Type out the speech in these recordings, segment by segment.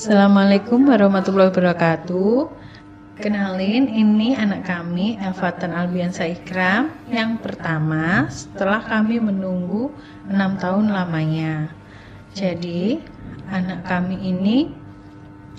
Assalamualaikum warahmatullahi wabarakatuh. Kenalin, ini anak kami, Elfatan Albiansa Ikram, yang pertama setelah kami menunggu 6 tahun lamanya. Jadi, anak kami ini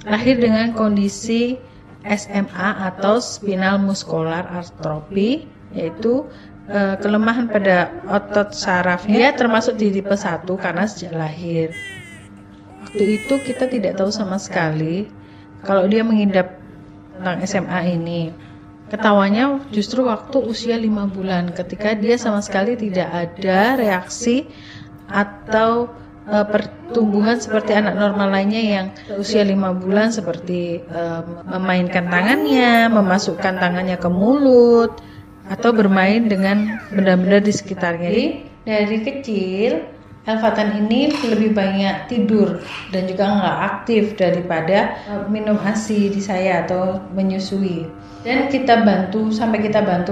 lahir dengan kondisi SMA atau spinal muscular atrophy, yaitu kelemahan pada otot sarafnya, termasuk di tipe 1 karena sejak lahir. Waktu itu kita tidak tahu sama sekali kalau dia mengidap tentang SMA ini. Ketawanya justru waktu usia 5 bulan, ketika dia sama sekali tidak ada reaksi atau pertumbuhan seperti anak normal lainnya yang usia 5 bulan, seperti memainkan tangannya, memasukkan tangannya ke mulut, atau bermain dengan benda-benda di sekitarnya. Jadi dari kecil Elfatan ini lebih banyak tidur dan juga nggak aktif daripada minum ASI di saya atau menyusui. Dan kita bantu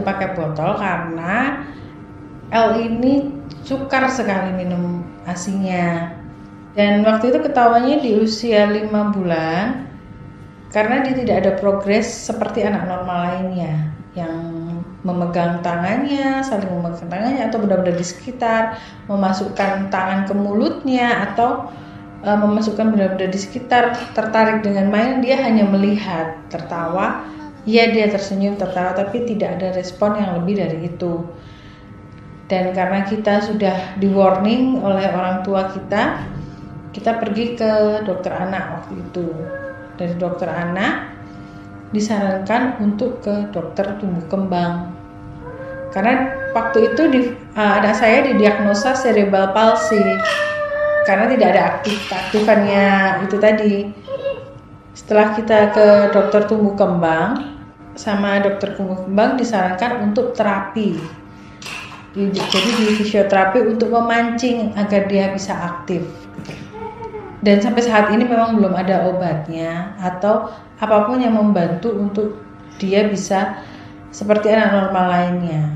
pakai botol karena L ini sukar sekali minum ASInya. Dan waktu itu ketawanya di usia 5 bulan karena dia tidak ada progres seperti anak normal lainnya yang memegang tangannya, saling memegang tangannya atau benda-benda di sekitar, memasukkan tangan ke mulutnya atau memasukkan benda-benda di sekitar, tertarik dengan mainan. Dia hanya melihat, tertawa, ya dia tersenyum, tertawa, tapi tidak ada respon yang lebih dari itu. Dan karena kita sudah di warning oleh orang tua kita pergi ke dokter anak waktu itu. Dari dokter anak disarankan untuk ke dokter tumbuh kembang karena waktu itu anak saya didiagnosa cerebral palsy karena tidak ada aktifannya itu tadi. Setelah kita ke dokter tumbuh kembang, sama dokter tumbuh kembang disarankan untuk terapi, jadi di fisioterapi untuk memancing agar dia bisa aktif. Dan sampai saat ini memang belum ada obatnya atau apapun yang membantu untuk dia bisa seperti anak normal lainnya.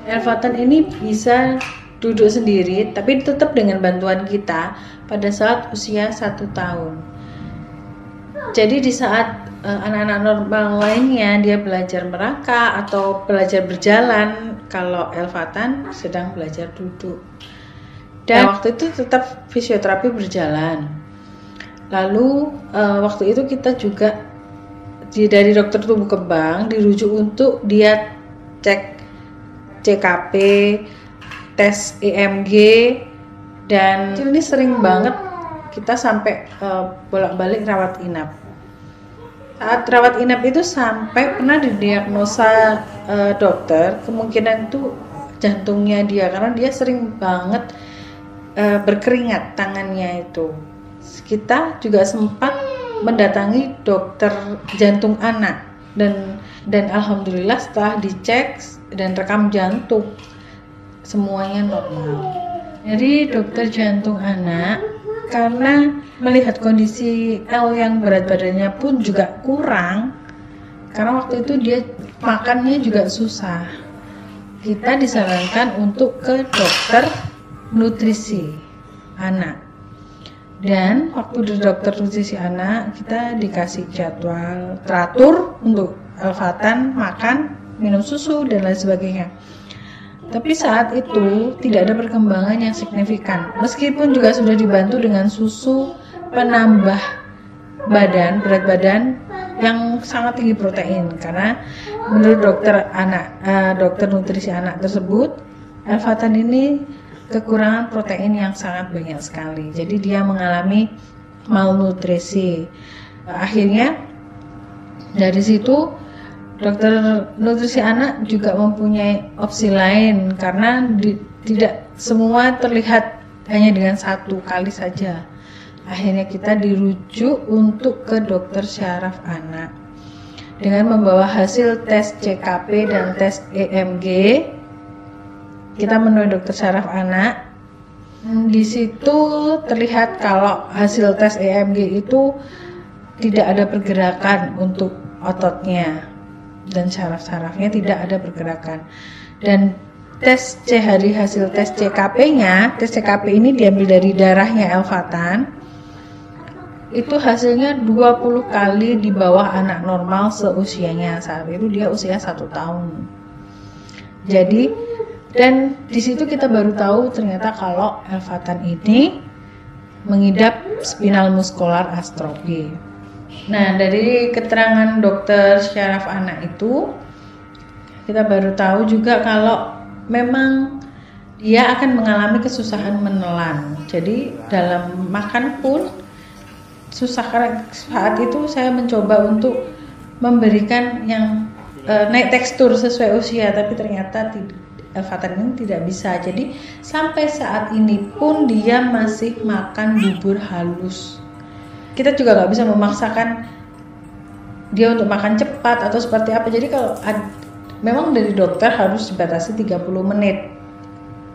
Elfatan ini bisa duduk sendiri, tapi tetap dengan bantuan kita pada saat usia 1 tahun. Jadi di saat anak-anak normal lainnya dia belajar merangkak atau belajar berjalan, kalau Elfatan sedang belajar duduk. Dan waktu itu tetap fisioterapi berjalan. Lalu waktu itu kita juga dari dokter tumbuh kembang dirujuk untuk dia cek CKP, tes EMG, dan ini sering banget kita sampai bolak-balik rawat inap. Saat rawat inap itu sampai pernah didiagnosa dokter kemungkinan itu jantungnya dia, karena dia sering banget berkeringat tangannya itu. Kita juga sempat mendatangi dokter jantung anak dan alhamdulillah setelah dicek dan rekam jantung semuanya normal. Jadi dokter jantung anak karena melihat kondisi L yang berat badannya pun juga kurang, karena waktu itu dia makannya juga susah, kita disarankan untuk ke dokter nutrisi anak. Dan waktu di dokter nutrisi anak kita dikasih jadwal teratur untuk Elfatan makan, minum susu dan lain sebagainya. Tapi saat itu tidak ada perkembangan yang signifikan, meskipun juga sudah dibantu dengan susu penambah berat badan yang sangat tinggi protein, karena menurut dokter nutrisi anak tersebut, Elfatan ini kekurangan protein yang sangat banyak sekali, jadi dia mengalami malnutrisi. Akhirnya dari situ dokter nutrisi anak juga mempunyai opsi lain, karena tidak semua terlihat hanya dengan 1 kali saja. Akhirnya kita dirujuk untuk ke dokter syaraf anak dengan membawa hasil tes CKP dan tes EMG. Kita menemui dokter syaraf anak. Di situ terlihat kalau hasil tes EMG itu tidak ada pergerakan untuk ototnya dan syaraf-syarafnya tidak ada pergerakan. Dan hasil tes CKP-nya, tes CKP ini diambil dari darahnya Elfatan. itu hasilnya 20 kali di bawah anak normal seusianya. Saat itu dia usia 1 tahun. Jadi, dan di situ kita baru tahu ternyata kalau Elfatan ini mengidap spinal muskular atrofi. Nah, dari keterangan dokter syaraf anak itu, kita baru tahu juga kalau memang dia akan mengalami kesusahan menelan. Jadi dalam makan pun susah. Karena saat itu saya mencoba untuk memberikan yang naik tekstur sesuai usia, tapi ternyata Elfatan ini tidak bisa. Jadi sampai saat ini pun dia masih makan bubur halus. Kita juga nggak bisa memaksakan dia untuk makan cepat atau seperti apa. Jadi kalau memang dari dokter harus dibatasi 30 menit.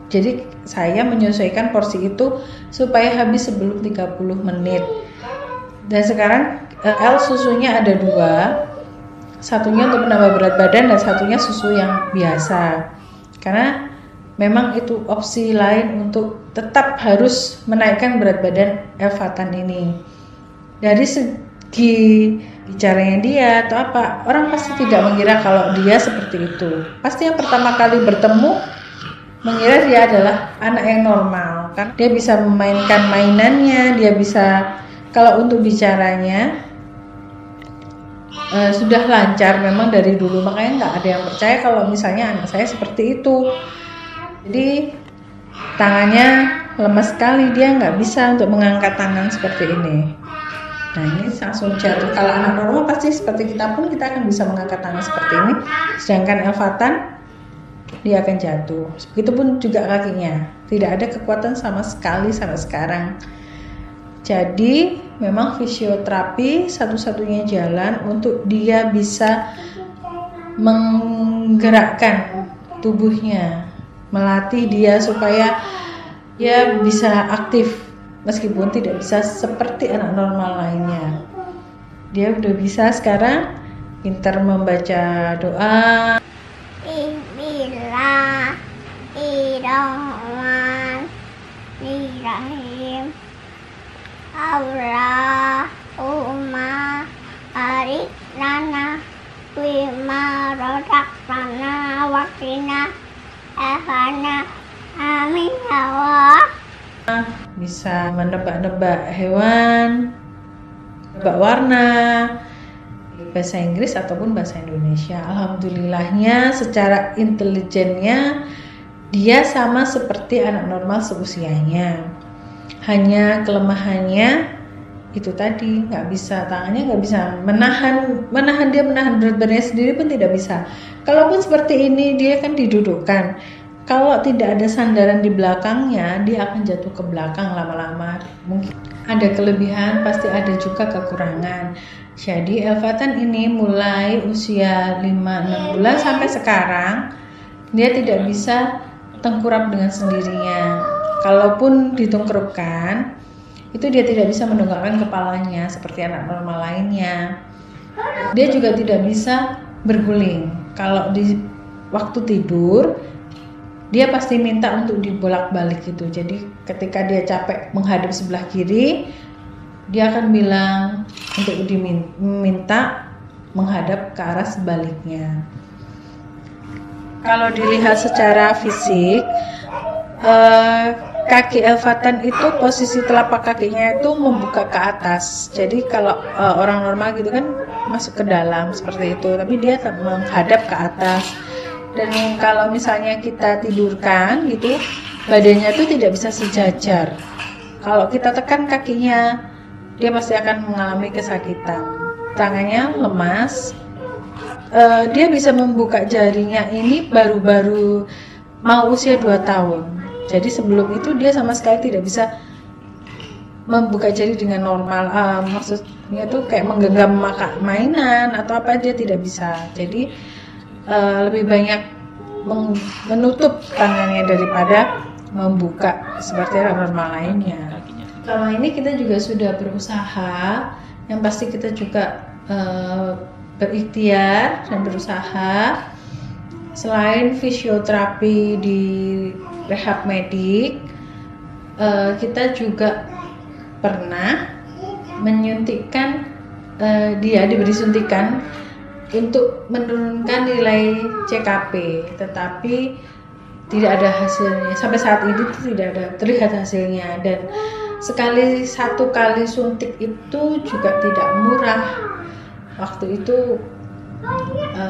Jadi saya menyesuaikan porsi itu supaya habis sebelum 30 menit. Dan sekarang L susunya ada 2, satunya untuk menambah berat badan dan satunya susu yang biasa. Karena memang itu opsi lain untuk tetap harus menaikkan berat badan Elfatan ini. Dari segi bicaranya dia atau apa, orang pasti tidak mengira kalau dia seperti itu. Pasti yang pertama kali bertemu mengira dia adalah anak yang normal, kan dia bisa memainkan mainannya, dia bisa, kalau untuk bicaranya sudah lancar memang dari dulu, makanya nggak ada yang percaya kalau misalnya anak saya seperti itu. Jadi tangannya lemas sekali, dia nggak bisa untuk mengangkat tangan seperti ini. Nah, ini langsung jatuh. Kalau anak normal pasti seperti kita pun kita akan bisa mengangkat tangan seperti ini, sedangkan Elfatan dia akan jatuh. Begitupun juga kakinya, tidak ada kekuatan sama sekali sampai sekarang. Jadi memang fisioterapi satu-satunya jalan untuk dia bisa menggerakkan tubuhnya, melatih dia supaya dia bisa aktif meskipun tidak bisa seperti anak normal lainnya. Dia udah bisa sekarang, pintar membaca doa. Bismillahirrahmanirrahim. Allahumma barik lana bima razaqtana wa qina adzabannar. Amin ya Allah. Bisa menebak-nebak hewan, nebak warna, bahasa Inggris ataupun bahasa Indonesia. Alhamdulillahnya secara intelijennya dia sama seperti anak normal seusianya. Hanya kelemahannya itu tadi, nggak bisa, tangannya nggak bisa menahan berat badannya sendiri pun tidak bisa. Kalaupun seperti ini dia kan didudukkan. Kalau tidak ada sandaran di belakangnya, dia akan jatuh ke belakang lama-lama. Mungkin ada kelebihan, pasti ada juga kekurangan. Jadi Elfatan ini mulai usia 5-6 bulan sampai sekarang dia tidak bisa tengkurap dengan sendirinya. Kalaupun ditengkurupkan, itu dia tidak bisa mendongakkan kepalanya seperti anak normal lainnya. Dia juga tidak bisa berguling. Kalau di waktu tidur, dia pasti minta untuk dibolak-balik gitu. Jadi ketika dia capek menghadap sebelah kiri, dia akan bilang untuk diminta menghadap ke arah sebaliknya. Kalau dilihat secara fisik, kaki Elfatan itu posisi telapak kakinya itu membuka ke atas. Jadi kalau orang normal gitu kan masuk ke dalam seperti itu, tapi dia menghadap ke atas. Dan kalau misalnya kita tidurkan gitu, badannya itu tidak bisa sejajar. Kalau kita tekan kakinya, dia pasti akan mengalami kesakitan. Tangannya lemas. Dia bisa membuka jarinya ini baru-baru mau usia 2 tahun. Jadi sebelum itu dia sama sekali tidak bisa membuka jari dengan normal. Maksudnya tuh kayak menggenggam mainan atau apa, dia tidak bisa. Jadi lebih banyak menutup tangannya daripada membuka seperti orang normal lainnya. Selama ini kita juga sudah berusaha, yang pasti kita juga berikhtiar dan berusaha. Selain fisioterapi di rehab medik, kita juga pernah menyuntikkan, dia diberi suntikan untuk menurunkan nilai CKP, tetapi tidak ada hasilnya. Sampai saat ini tidak ada terlihat hasilnya, dan satu kali suntik itu juga tidak murah. Waktu itu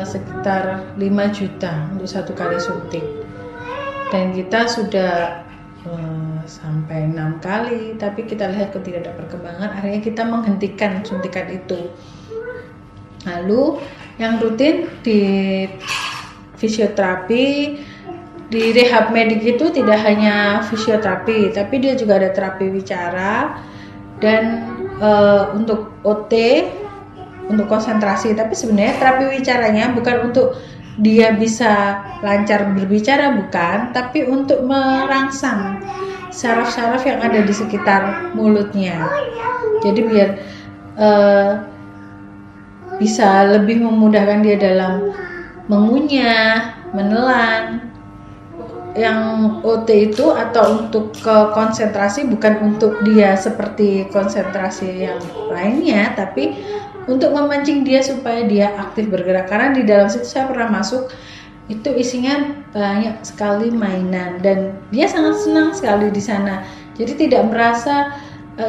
sekitar 5 juta untuk satu kali suntik, dan kita sudah sampai 6 kali, tapi kita lihat kok tidak ada perkembangan. Akhirnya kita menghentikan suntikan itu. Lalu yang rutin di fisioterapi, di rehab medik itu tidak hanya fisioterapi, tapi dia juga ada terapi wicara dan untuk OT, untuk konsentrasi. Tapi sebenarnya terapi wicaranya bukan untuk dia bisa lancar berbicara, bukan, tapi untuk merangsang saraf-saraf yang ada di sekitar mulutnya. Jadi biar bisa lebih memudahkan dia dalam mengunyah, menelan. Yang OT itu atau untuk ke konsentrasi bukan untuk dia seperti konsentrasi yang lainnya, tapi untuk memancing dia supaya dia aktif bergerak. Karena di dalam situ saya pernah masuk, itu isinya banyak sekali mainan dan dia sangat senang sekali di sana. Jadi tidak merasa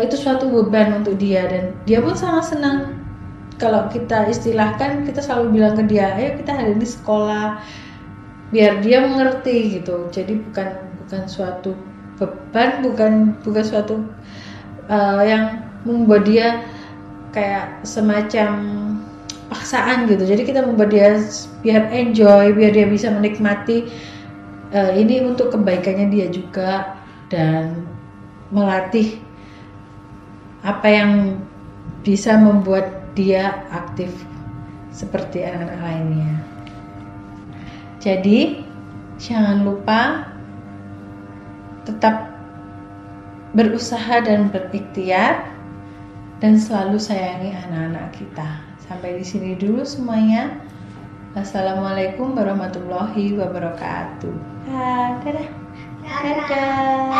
itu suatu beban untuk dia, dan dia pun sangat senang. Kalau kita istilahkan, kita selalu bilang ke dia, ayo kita hari ini sekolah, biar dia mengerti gitu. Jadi bukan suatu beban, bukan suatu yang membuat dia kayak semacam paksaan gitu. Jadi kita membuat dia biar enjoy, biar dia bisa menikmati ini untuk kebaikannya dia juga, dan melatih apa yang bisa membuat dia aktif seperti anak-anak lainnya. Jadi jangan lupa tetap berusaha dan berikhtiar, dan selalu sayangi anak-anak kita. Sampai di sini dulu semuanya. Assalamualaikum warahmatullahi wabarakatuh. Dadah. Dadah.